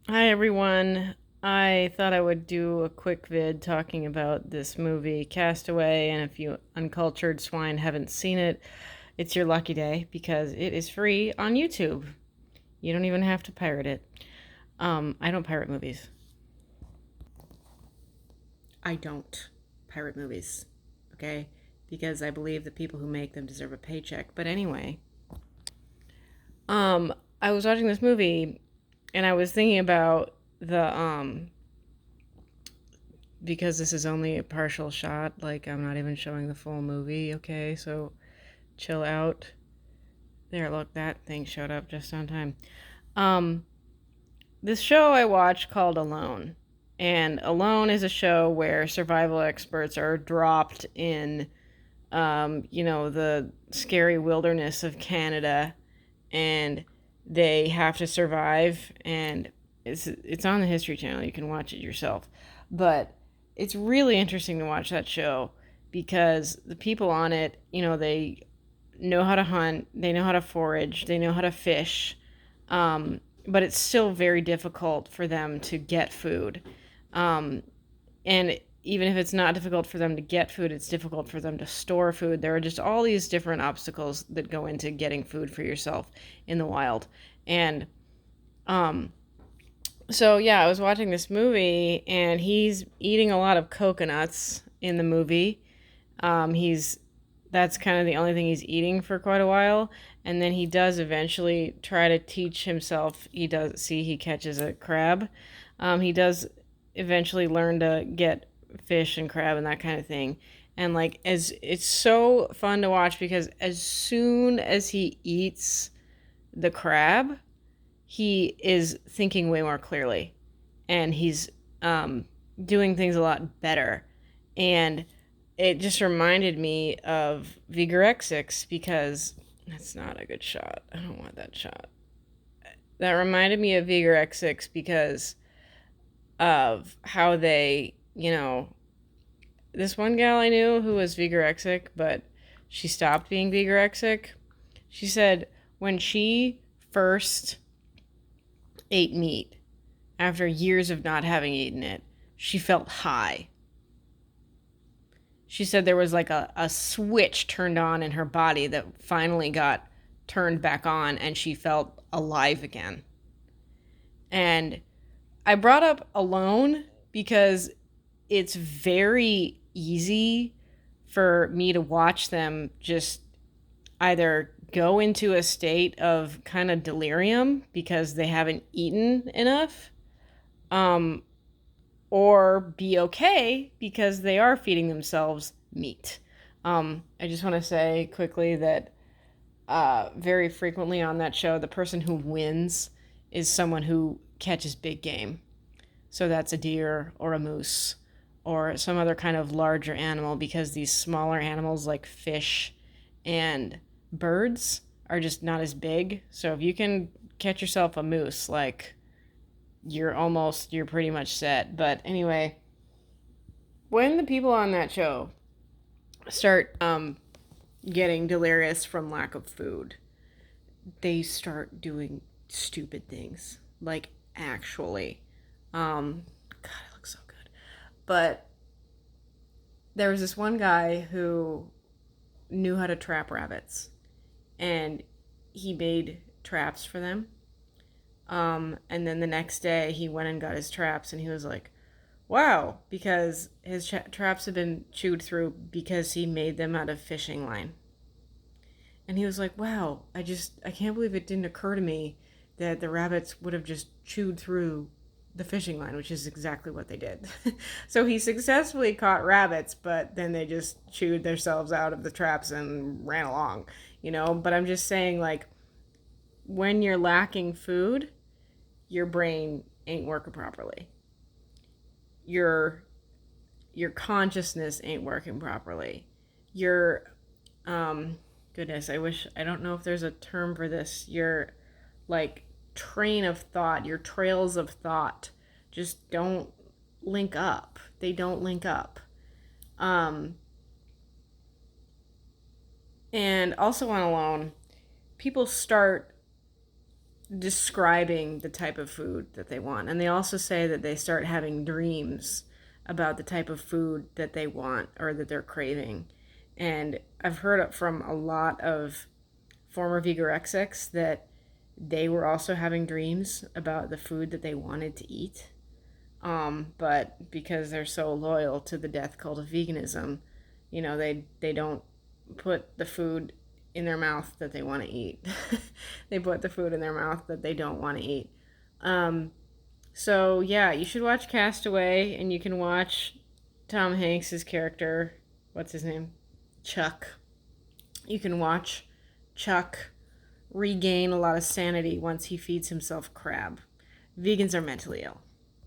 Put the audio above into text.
Hi everyone. I thought I would do a quick vid talking about this movie, Castaway, and if you uncultured swine haven't seen it, it's your lucky day because it is free on YouTube. You don't even have to pirate it. I don't pirate movies. I don't pirate movies, okay? Because I believe the people who make them deserve a paycheck. But anyway, um, I was watching this movie and I was thinking about the because this is only a partial shot, like I'm not even showing the full movie, okay? So chill out. There, look, that thing showed up just on time. Um, this show I watched called Alone. And Alone is a show where survival experts are dropped in, the scary wilderness of Canada and they have to survive. And it's on the History Channel. You can watch it yourself. But it's really interesting to watch that show because the people on it, they know how to hunt, they know how to forage, they know how to fish, but it's still very difficult for them to get food. Um, and even if it's not difficult for them to get food, it's difficult for them to store food. There are just all these different obstacles that go into getting food for yourself in the wild. And um, so, yeah, I was watching this movie, and he's eating a lot of coconuts in the movie. He's That's kind of the only thing he's eating for quite a while, and then he does eventually try to teach himself. He catches a crab. He does eventually learn to get fish and crab and that kind of thing. And like as it's so fun to watch because as soon as he eats the crab, he is thinking way more clearly and he's um, doing things a lot better. And it just reminded me of Vigor 6 because that's not a good shot. I don't want that shot. That reminded me of Vigor 6 because of how this one gal I knew who was Vigor, but she stopped being Vigor. She said when she first ate meat, after years of not having eaten it, she felt high. She said there was like a switch turned on in her body that finally got turned back on and she felt alive again. And I brought up Alone because it's very easy for me to watch them just either go into a state of kind of delirium because they haven't eaten enough, um, or be okay because they are feeding themselves meat. I just want to say quickly that very frequently on that show, the person who wins is someone who catches big game. So that's a deer or a moose or some other kind of larger animal because these smaller animals like fish and birds are just not as big. So if you can catch yourself a moose, like you're pretty much set. But anyway, when the people on that show start getting delirious from lack of food, they start doing stupid things. Like actually. God, it looks so good. But there was this one guy who knew how to trap rabbits and he made traps for them. And then the next day he went and got his traps and he was like, wow, because his traps had been chewed through because he made them out of fishing line. And he was like, wow, I can't believe it didn't occur to me that the rabbits would have just chewed through the fishing line, which is exactly what they did. So he successfully caught rabbits, but then they just chewed themselves out of the traps and ran along, But I'm just saying, like, when you're lacking food, your brain ain't working properly. Your your consciousness ain't working properly. Your goodness, I don't know if there's a term for this. Your like train of thought, your trails of thought just don't link up. They don't link up. Um and also on Alone, people start describing the type of food that they want. And they also say that they start having dreams about the type of food that they want or that they're craving. And I've heard it from a lot of former vegorexics that they were also having dreams about the food that they wanted to eat. But because they're so loyal to the death cult of veganism, they don't put the food in their mouth that they want to eat. They put the food in their mouth that they don't want to eat. Um, so yeah, you should watch Castaway, and you can watch Tom Hanks's character. What's his name? Chuck. You can watch Chuck regain a lot of sanity once he feeds himself crab. Vegans are mentally ill.